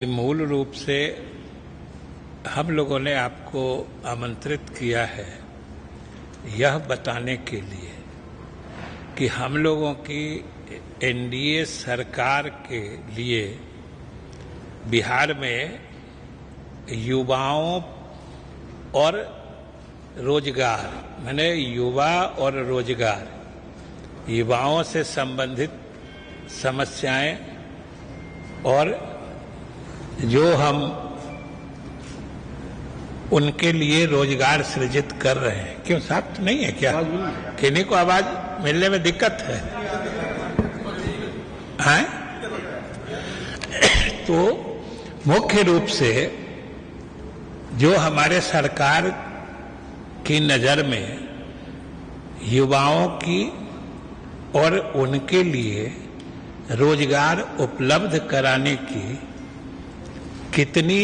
मूल रूप से हम लोगों ने आपको आमंत्रित किया है यह बताने के लिए कि हम लोगों की एनडीए सरकार के लिए बिहार में युवाओं और रोजगार, माने युवा और रोजगार, युवाओं से संबंधित समस्याएं और जो हम उनके लिए रोजगार सृजित कर रहे हैं। क्यों साफ तो नहीं है क्या? किन्हीं को आवाज मिलने में दिक्कत है? हैं? तो मुख्य रूप से जो हमारे सरकार की नजर में युवाओं की और उनके लिए रोजगार उपलब्ध कराने की कितनी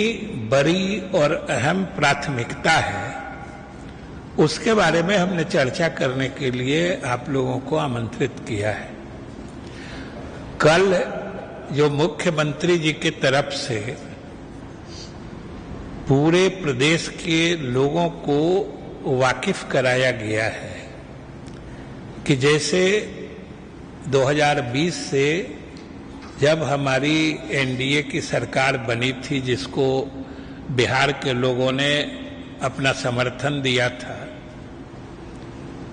बड़ी और अहम प्राथमिकता है, उसके बारे में हमने चर्चा करने के लिए आप लोगों को आमंत्रित किया है। कल जो मुख्यमंत्री जी की तरफ से पूरे प्रदेश के लोगों को वाकिफ कराया गया है कि जैसे 2020 से जब हमारी एनडीए की सरकार बनी थी, जिसको बिहार के लोगों ने अपना समर्थन दिया था,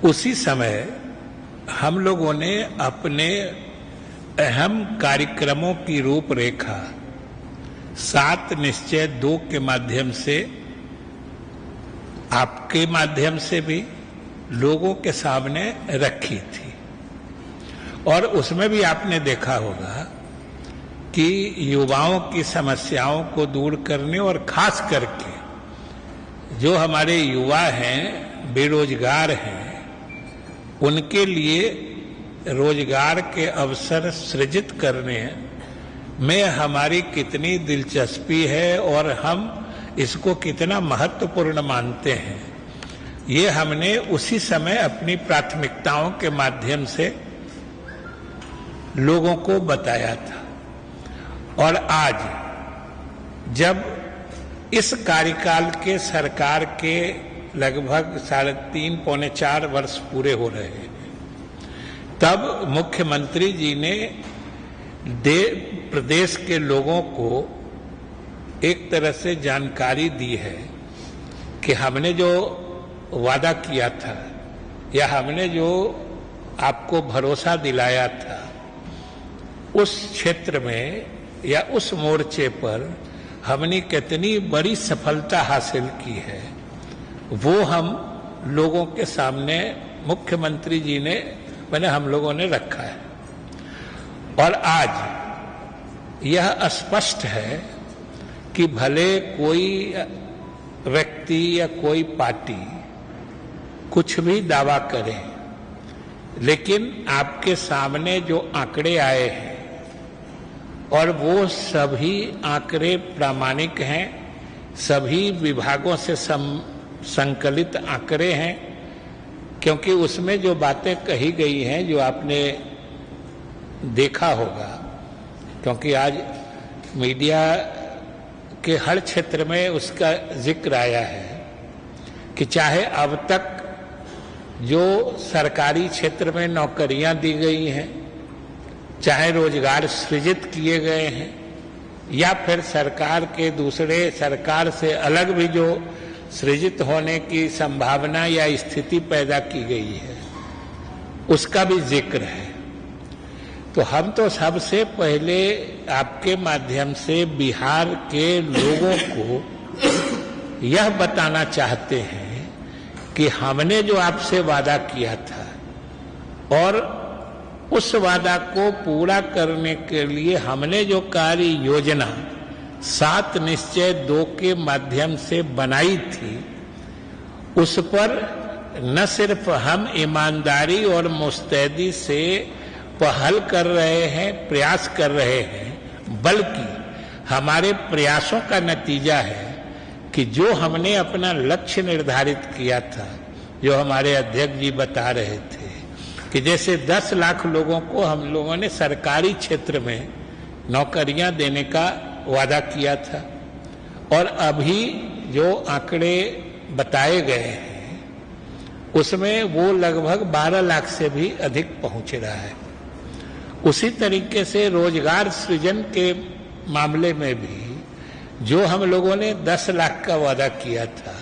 उसी समय हम लोगों ने अपने अहम कार्यक्रमों की रूपरेखा 7 निश्चय 2 के माध्यम से, आपके माध्यम से भी लोगों के सामने रखी थी। और उसमें भी आपने देखा होगा कि युवाओं की समस्याओं को दूर करने और खास करके जो हमारे युवा हैं, बेरोजगार हैं, उनके लिए रोजगार के अवसर सृजित करने में हमारी कितनी दिलचस्पी है और हम इसको कितना महत्वपूर्ण मानते हैं, ये हमने उसी समय अपनी प्राथमिकताओं के माध्यम से लोगों को बताया था। और आज जब इस कार्यकाल के सरकार के लगभग 3.5 पौने 4 वर्ष पूरे हो रहे हैं, तब मुख्यमंत्री जी ने प्रदेश के लोगों को एक तरह से जानकारी दी है कि हमने जो वादा किया था या हमने जो आपको भरोसा दिलाया था, उस क्षेत्र में या उस मोर्चे पर हमने कितनी बड़ी सफलता हासिल की है, वो हम लोगों के सामने मुख्यमंत्री जी ने, मैंने हम लोगों ने रखा है। और आज यह स्पष्ट है कि भले कोई व्यक्ति या कोई पार्टी कुछ भी दावा करे, लेकिन आपके सामने जो आंकड़े आए हैं और वो सभी आंकड़े प्रामाणिक हैं, सभी विभागों से संकलित आंकड़े हैं, क्योंकि उसमें जो बातें कही गई हैं, जो आपने देखा होगा, क्योंकि आज मीडिया के हर क्षेत्र में उसका जिक्र आया है कि चाहे अब तक जो सरकारी क्षेत्र में नौकरियां दी गई हैं, चाहे रोजगार सृजित किए गए हैं, या फिर सरकार के दूसरे सरकार से अलग भी जो सृजित होने की संभावना या स्थिति पैदा की गई है, उसका भी जिक्र है। तो हम तो सबसे पहले आपके माध्यम से बिहार के लोगों को यह बताना चाहते हैं कि हमने जो आपसे वादा किया था और उस वादा को पूरा करने के लिए हमने जो कार्य योजना 7 निश्चय 2 के माध्यम से बनाई थी, उस पर न सिर्फ हम ईमानदारी और मुस्तैदी से पहल कर रहे हैं, प्रयास कर रहे हैं, बल्कि हमारे प्रयासों का नतीजा है कि जो हमने अपना लक्ष्य निर्धारित किया था, जो हमारे अध्यक्ष जी बता रहे थे कि जैसे 10 लाख लोगों को हम लोगों ने सरकारी क्षेत्र में नौकरियां देने का वादा किया था और अभी जो आंकड़े बताए गए हैं उसमें वो लगभग 12 लाख से भी अधिक पहुंच रहा है। उसी तरीके से रोजगार सृजन के मामले में भी जो हम लोगों ने 10 लाख का वादा किया था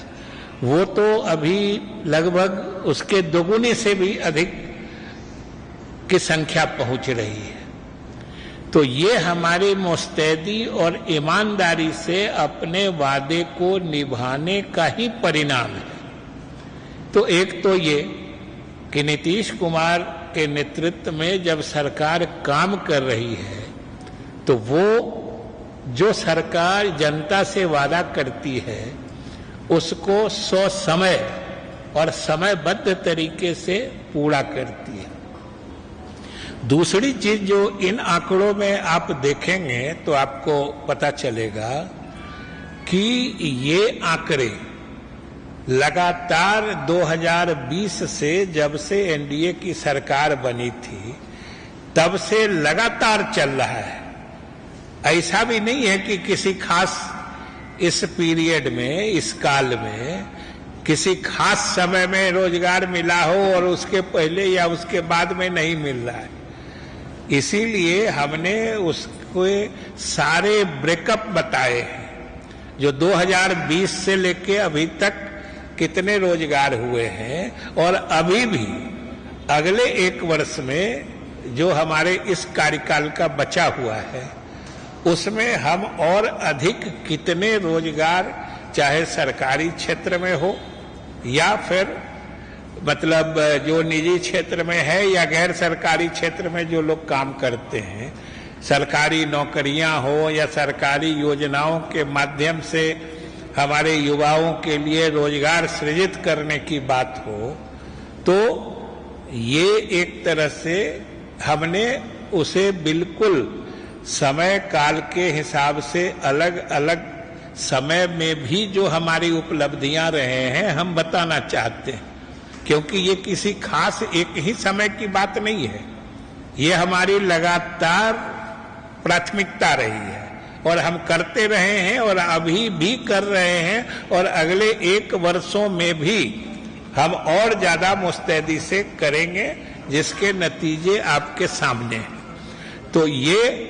वो तो अभी लगभग उसके दोगुने से भी अधिक की संख्या पहुंच रही है। तो ये हमारी मुस्तैदी और ईमानदारी से अपने वादे को निभाने का ही परिणाम है। तो एक तो ये कि नीतीश कुमार के नेतृत्व में जब सरकार काम कर रही है तो वो जो सरकार जनता से वादा करती है उसको ससमय और समयबद्ध तरीके से पूरा करती है। दूसरी चीज जो इन आंकड़ों में आप देखेंगे तो आपको पता चलेगा कि ये आंकड़े लगातार 2020 से जब से एनडीए की सरकार बनी थी तब से लगातार चल रहा है। ऐसा भी नहीं है कि किसी खास इस पीरियड में, इस काल में किसी खास समय में रोजगार मिला हो और उसके पहले या उसके बाद में नहीं मिल रहा है। इसीलिए हमने उसको सारे ब्रेकअप बताए हैं जो 2020 से लेके अभी तक कितने रोजगार हुए हैं और अभी भी अगले एक वर्ष में जो हमारे इस कार्यकाल का बचा हुआ है उसमें हम और अधिक कितने रोजगार चाहे सरकारी क्षेत्र में हो या फिर मतलब जो निजी क्षेत्र में है या गैर सरकारी क्षेत्र में जो लोग काम करते हैं, सरकारी नौकरियां हो या सरकारी योजनाओं के माध्यम से हमारे युवाओं के लिए रोजगार सृजित करने की बात हो, तो ये एक तरह से हमने उसे बिल्कुल समय काल के हिसाब से अलग अलग समय में भी जो हमारी उपलब्धियां रहे हैं हम बताना चाहते हैं, क्योंकि ये किसी खास एक ही समय की बात नहीं है। ये हमारी लगातार प्राथमिकता रही है और हम करते रहे हैं और अभी भी कर रहे हैं और अगले एक वर्षों में भी हम और ज्यादा मुस्तैदी से करेंगे जिसके नतीजे आपके सामने हैं। तो ये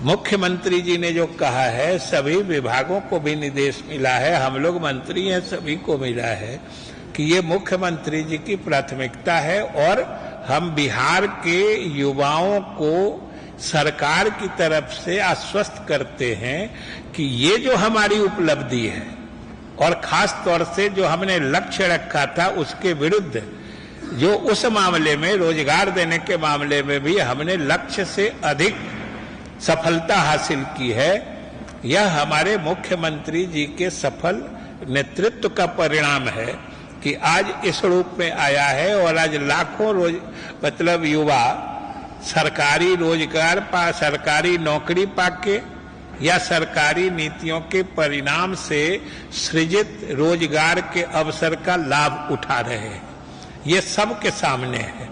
मुख्यमंत्री जी ने जो कहा है, सभी विभागों को भी निर्देश मिला है, हम लोग मंत्री हैं सभी को मिला है कि ये मुख्यमंत्री जी की प्राथमिकता है और हम बिहार के युवाओं को सरकार की तरफ से आश्वस्त करते हैं कि ये जो हमारी उपलब्धि है और खास तौर से जो हमने लक्ष्य रखा था उसके विरुद्ध जो उस मामले में रोजगार देने के मामले में भी हमने लक्ष्य से अधिक सफलता हासिल की है। यह हमारे मुख्यमंत्री जी के सफल नेतृत्व का परिणाम है कि आज इस रूप में आया है और आज लाखों मतलब युवा सरकारी रोजगार सरकारी नौकरी पाके या सरकारी नीतियों के परिणाम से सृजित रोजगार के अवसर का लाभ उठा रहे हैं। ये सबके सामने है।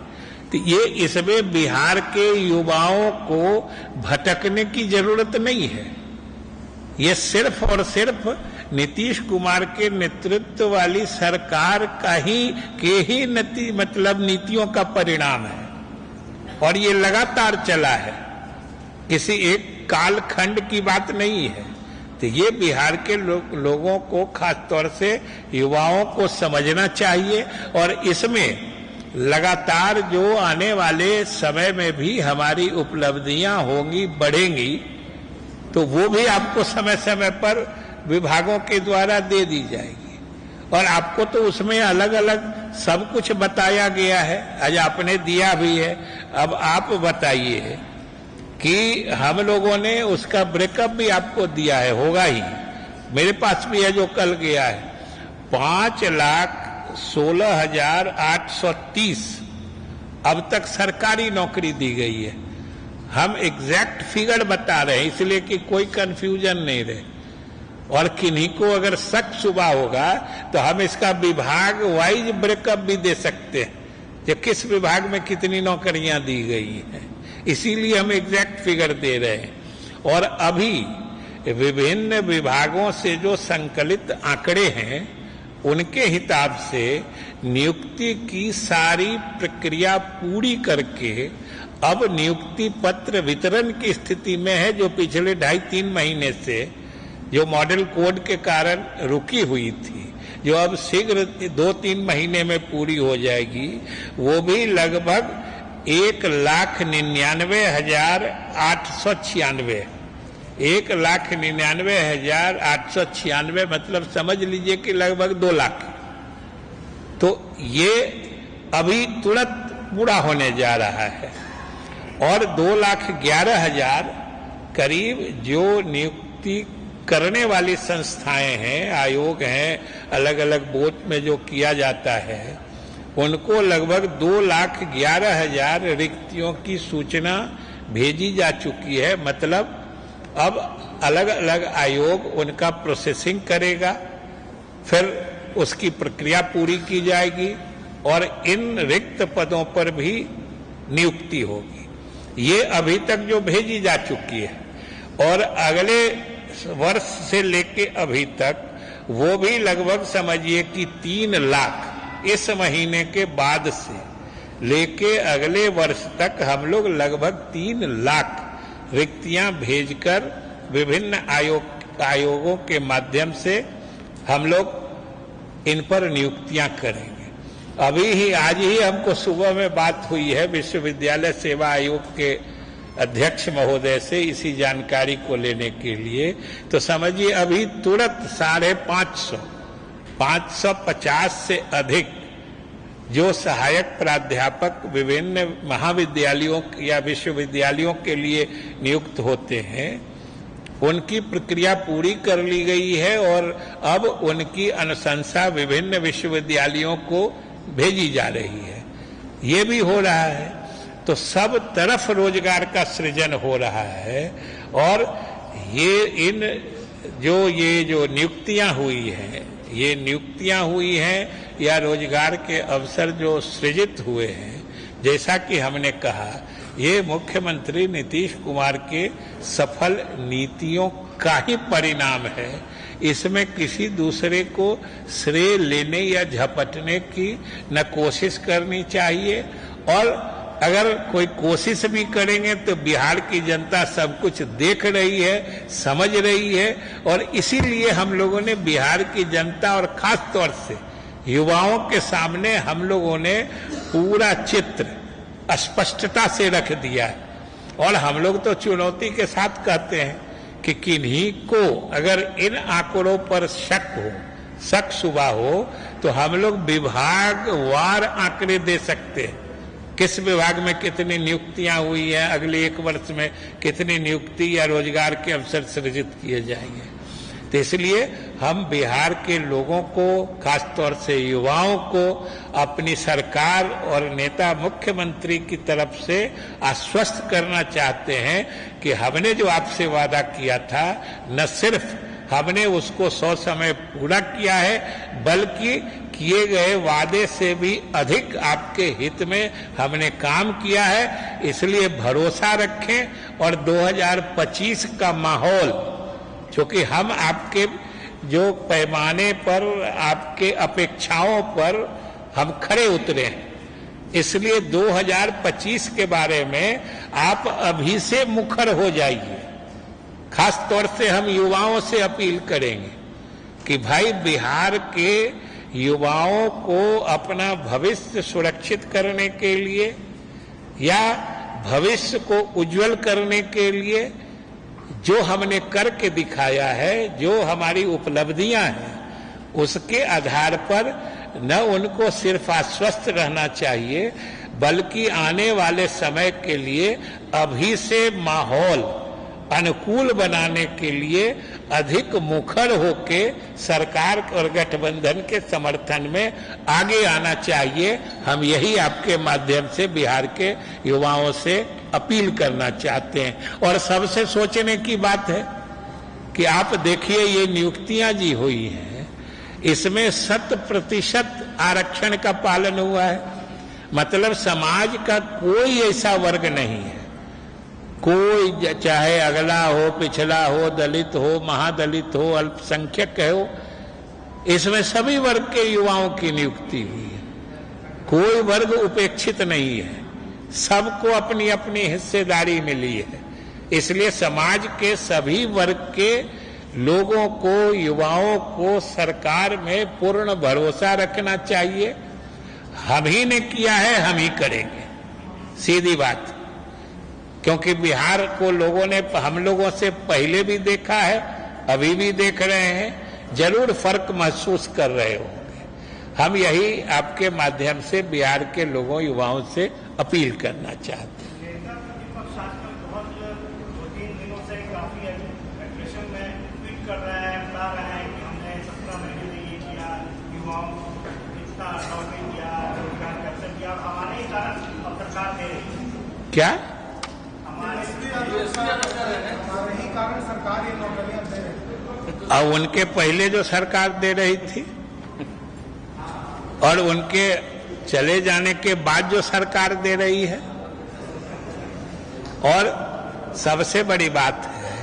तो ये इसमें बिहार के युवाओं को भटकने की जरूरत नहीं है। ये सिर्फ और सिर्फ नीतीश कुमार के नेतृत्व वाली सरकार का ही मतलब नीतियों का परिणाम है और ये लगातार चला है, किसी एक कालखंड की बात नहीं है। तो ये बिहार के लोगों को खास तौर से युवाओं को समझना चाहिए और इसमें लगातार जो आने वाले समय में भी हमारी उपलब्धियां होंगी, बढ़ेंगी, तो वो भी आपको समय समय पर विभागों के द्वारा दे दी जाएगी और आपको तो उसमें अलग अलग सब कुछ बताया गया है। आज आपने दिया भी है, अब आप बताइए कि हम लोगों ने उसका ब्रेकअप भी आपको दिया है, होगा ही, मेरे पास भी है जो कल गया है। 5,16,830 अब तक सरकारी नौकरी दी गई है। हम एग्जैक्ट फिगर बता रहे हैं इसलिए कि कोई कंफ्यूजन नहीं रहे और किन्हीं को अगर शक शुबा होगा तो हम इसका विभाग वाइज ब्रेकअप भी दे सकते हैं कि किस विभाग में कितनी नौकरियां दी गई हैं। इसीलिए हम एग्जैक्ट फिगर दे रहे हैं और अभी विभिन्न विभागों से जो संकलित आंकड़े हैं उनके हिसाब से नियुक्ति की सारी प्रक्रिया पूरी करके अब नियुक्ति पत्र वितरण की स्थिति में है, जो पिछले 2.5-3 महीने से जो मॉडल कोड के कारण रुकी हुई थी, जो अब शीघ्र 2-3 महीने में पूरी हो जाएगी। वो भी लगभग 1,99,896 1,99,896 मतलब समझ लीजिए कि लगभग 2 लाख। तो ये अभी तुरंत पूरा होने जा रहा है और 2,11,000 करीब जो नियुक्ति करने वाली संस्थाएं हैं, आयोग हैं, अलग अलग बोर्ड में जो किया जाता है, उनको लगभग 2,11,000 रिक्तियों की सूचना भेजी जा चुकी है। मतलब अब अलग अलग आयोग उनका प्रोसेसिंग करेगा, फिर उसकी प्रक्रिया पूरी की जाएगी और इन रिक्त पदों पर भी नियुक्ति होगी। ये अभी तक जो भेजी जा चुकी है और अगले वर्ष से लेके अभी तक वो भी लगभग समझिए कि 3 लाख इस महीने के बाद से लेके अगले वर्ष तक हम लोग लगभग 3 लाख रिक्तियां भेजकर विभिन्न आयोगों के माध्यम से हम लोग इन पर नियुक्तियां करेंगे। अभी ही आज ही हमको सुबह में बात हुई है विश्वविद्यालय सेवा आयोग के अध्यक्ष महोदय से इसी जानकारी को लेने के लिए। तो समझिए अभी तुरंत 550 से अधिक जो सहायक प्राध्यापक विभिन्न महाविद्यालयों या विश्वविद्यालयों के लिए नियुक्त होते हैं, उनकी प्रक्रिया पूरी कर ली गई है और अब उनकी अनुशंसा विभिन्न विश्वविद्यालयों को भेजी जा रही है। ये भी हो रहा है, तो सब तरफ रोजगार का सृजन हो रहा है। और ये जो नियुक्तियां हुई हैं या रोजगार के अवसर जो सृजित हुए हैं, जैसा कि हमने कहा, ये मुख्यमंत्री नीतीश कुमार के सफल नीतियों का ही परिणाम है। इसमें किसी दूसरे को श्रेय लेने या झपटने की न कोशिश करनी चाहिए, और अगर कोई कोशिश भी करेंगे तो बिहार की जनता सब कुछ देख रही है, समझ रही है। और इसीलिए हम लोगों ने बिहार की जनता और खास तौर से युवाओं के सामने हम लोगों ने पूरा चित्र स्पष्टता से रख दिया है। और हम लोग तो चुनौती के साथ कहते हैं कि किन्हीं को अगर इन आंकड़ों पर शक शुबा हो तो हम लोग विभागवार आंकड़े दे सकते हैं। किस विभाग में कितनी नियुक्तियां हुई हैं, अगले 1 वर्ष में कितनी नियुक्ति या रोजगार के अवसर सृजित किए जाएंगे। तो इसलिए हम बिहार के लोगों को, खासतौर से युवाओं को, अपनी सरकार और नेता मुख्यमंत्री की तरफ से आश्वस्त करना चाहते हैं कि हमने जो आपसे वादा किया था, न सिर्फ हमने उसको 100 समय पूरा किया है, बल्कि किए गए वादे से भी अधिक आपके हित में हमने काम किया है। इसलिए भरोसा रखें और 2025 का माहौल, क्योंकि हम आपके जो पैमाने पर, आपके अपेक्षाओं पर हम खरे उतरे हैं, इसलिए 2025 के बारे में आप अभी से मुखर हो जाइए। खास तौर से हम युवाओं से अपील करेंगे कि भाई बिहार के युवाओं को अपना भविष्य सुरक्षित करने के लिए या भविष्य को उज्जवल करने के लिए जो हमने करके दिखाया है, जो हमारी उपलब्धियां हैं, उसके आधार पर न उनको सिर्फ आश्वस्त रहना चाहिए, बल्कि आने वाले समय के लिए अभी से माहौल अनुकूल बनाने के लिए अधिक मुखर होके सरकार और गठबंधन के समर्थन में आगे आना चाहिए। हम यही आपके माध्यम से बिहार के युवाओं से अपील करना चाहते हैं। और सबसे सोचने की बात है कि आप देखिए ये नियुक्तियां जी हुई हैं, इसमें 100% आरक्षण का पालन हुआ है। मतलब समाज का कोई ऐसा वर्ग नहीं है कोई चाहे अगला हो, पिछड़ा हो, दलित हो, महादलित हो, अल्पसंख्यक हो, इसमें सभी वर्ग के युवाओं की नियुक्ति हुई है। कोई वर्ग उपेक्षित नहीं है, सबको अपनी अपनी हिस्सेदारी मिली है। इसलिए समाज के सभी वर्ग के लोगों को, युवाओं को सरकार में पूर्ण भरोसा रखना चाहिए। हम ही ने किया है, हम ही करेंगे, सीधी बात। क्योंकि बिहार को लोगों ने हम लोगों से पहले भी देखा है, अभी भी देख रहे हैं, जरूर फर्क महसूस कर रहे होंगे। हम यही आपके माध्यम से बिहार के लोगों, युवाओं से अपील करना चाहते हैं। क्या कारण सरकार ये नौकरियां दे रही है? और उनके पहले जो सरकार दे रही थी और उनके चले जाने के बाद जो सरकार दे रही है। और सबसे बड़ी बात है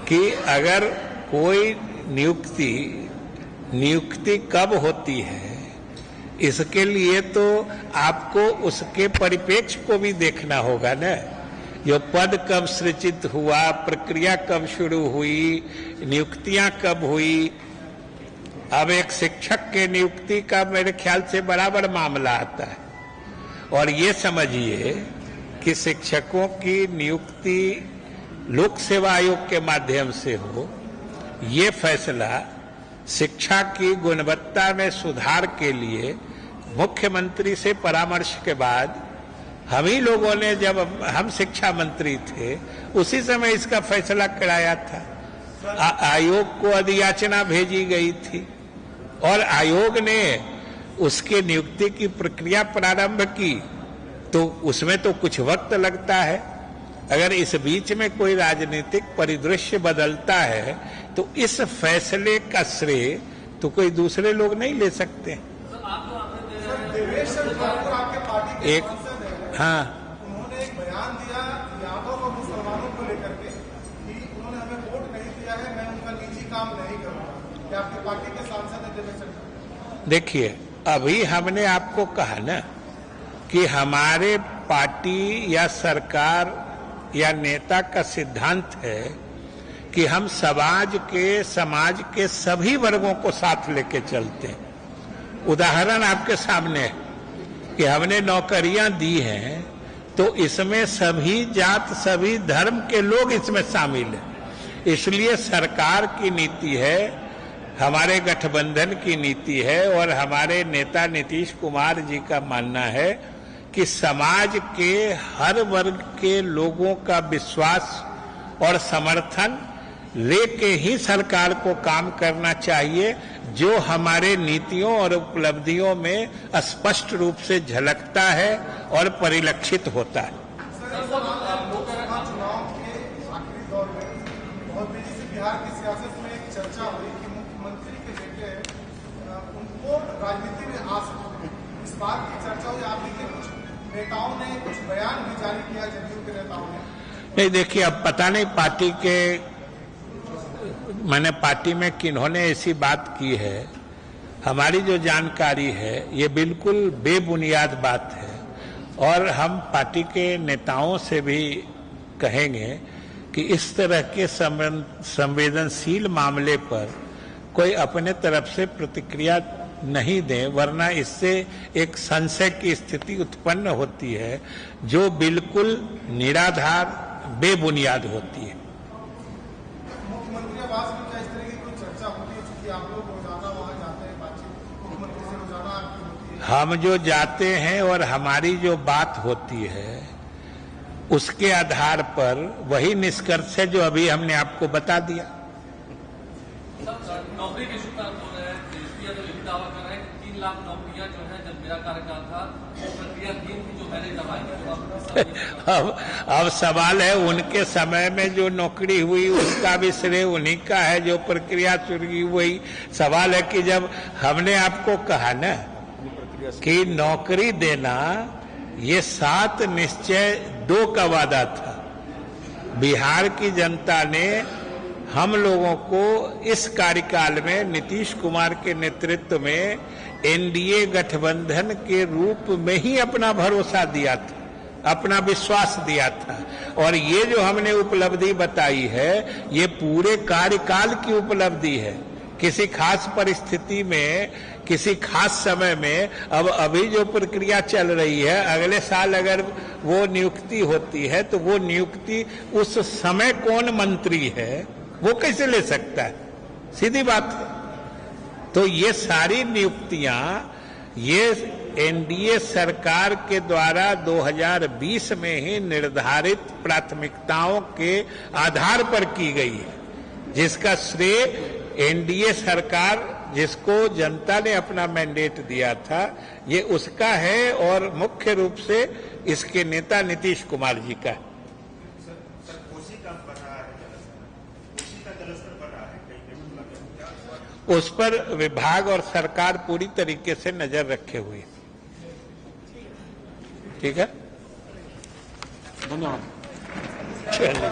कि अगर कोई नियुक्ति कब होती है, इसके लिए तो आपको उसके परिप्रेक्ष्य को भी देखना होगा ना। जो पद कब सृजित हुआ, प्रक्रिया कब शुरू हुई, नियुक्तियां कब हुई। अब एक शिक्षक के नियुक्ति का मेरे ख्याल से बराबर मामला आता है। और ये समझिए कि शिक्षकों की नियुक्ति लोक सेवा आयोग के माध्यम से हो, ये फैसला शिक्षा की गुणवत्ता में सुधार के लिए मुख्यमंत्री से परामर्श के बाद हम ही लोगों ने, जब हम शिक्षा मंत्री थे, उसी समय इसका फैसला कराया था। आयोग को अधियाचना भेजी गई थी और आयोग ने उसके नियुक्ति की प्रक्रिया प्रारंभ की। तो उसमें तो कुछ वक्त लगता है। अगर इस बीच में कोई राजनीतिक परिदृश्य बदलता है तो इस फैसले का श्रेय तो कोई दूसरे लोग नहीं ले सकते। एक हाँ, उन्होंने एक बयान दिया यादव और मुसलमानों को लेकर के कि उन्होंने हमें वोट नहीं दिया है, मैं उनका निजी काम नहीं करूंगा। क्या आपकी पार्टी के सांसद है देवेश? देखिए, अभी हमने आपको कहा ना कि हमारे पार्टी या सरकार या नेता का सिद्धांत है कि हम समाज के सभी वर्गों को साथ लेके चलते हैं। उदाहरण आपके सामने है कि हमने नौकरियां दी हैं तो इसमें सभी जात, सभी धर्म के लोग इसमें शामिल हैं। इसलिए सरकार की नीति है, हमारे गठबंधन की नीति है और हमारे नेता नीतीश कुमार जी का मानना है कि समाज के हर वर्ग के लोगों का विश्वास और समर्थन लेके ही सरकार को काम करना चाहिए, जो हमारे नीतियों और उपलब्धियों में स्पष्ट रूप से झलकता है और परिलक्षित होता है। लोकसभा चुनाव के आखिरी दौर में बहुत तेजी से बिहार की सियासत में एक चर्चा हुई कि मुख्यमंत्री के बेटे उनको राजनीति में आ सकते हैं। इस बात की चर्चा हुई। आप देखिए, कुछ नेताओं ने कुछ बयान भी जारी किया, जदयू के नेताओं ने। नहीं, देखिए, अब पता नहीं पार्टी में किन्होंने ऐसी बात की है। हमारी जो जानकारी है ये बिल्कुल बेबुनियाद बात है और हम पार्टी के नेताओं से भी कहेंगे कि इस तरह के संवेदनशील मामले पर कोई अपने तरफ से प्रतिक्रिया नहीं दें, वरना इससे एक संशय की स्थिति उत्पन्न होती है जो बिल्कुल निराधार, बेबुनियाद होती है। मुख्यमंत्री आवास में क्या इस तरह की कोई चर्चा होती है? क्योंकि आप लोग रोजाना वहां जाते हैं, बातचीत मुख्यमंत्री से रोजाना आपकी होती है। हम जो जाते हैं और हमारी जो बात होती है उसके आधार पर वही निष्कर्ष है जो अभी हमने आपको बता दिया। नौकरी के शुक्र बोल रहे हैं, दावा कर रहे हैं कि 3 लाख नौकरियां जो है जब मेरा कार्यकाल था वो प्रक्रिया 3 की जो मैंने दबाई। अब सवाल है, उनके समय में जो नौकरी हुई उसका भी श्रेय उन्हीं का है जो प्रक्रिया शुरू हुई। सवाल है कि जब हमने आपको कहा ना कि नौकरी देना ये 7 निश्चय 2 का वादा था, बिहार की जनता ने हम लोगों को इस कार्यकाल में नीतीश कुमार के नेतृत्व में एनडीए गठबंधन के रूप में ही अपना भरोसा दिया था, अपना विश्वास दिया था। और ये जो हमने उपलब्धि बताई है, ये पूरे कार्यकाल की उपलब्धि है। किसी खास परिस्थिति में, किसी खास समय में, अब अभी जो प्रक्रिया चल रही है, अगले साल अगर वो नियुक्ति होती है तो वो नियुक्ति उस समय कौन मंत्री है वो कैसे ले सकता है? सीधी बात है। तो ये सारी नियुक्तियां ये एनडीए सरकार के द्वारा 2020 में ही निर्धारित प्राथमिकताओं के आधार पर की गई है, जिसका श्रेय एनडीए सरकार, जिसको जनता ने अपना मैंडेट दिया था, ये उसका है और मुख्य रूप से इसके नेता नीतीश कुमार जी का है। उस पर विभाग और सरकार पूरी तरीके से नजर रखे हुए। ठीक है, धन्यवाद। चलिए।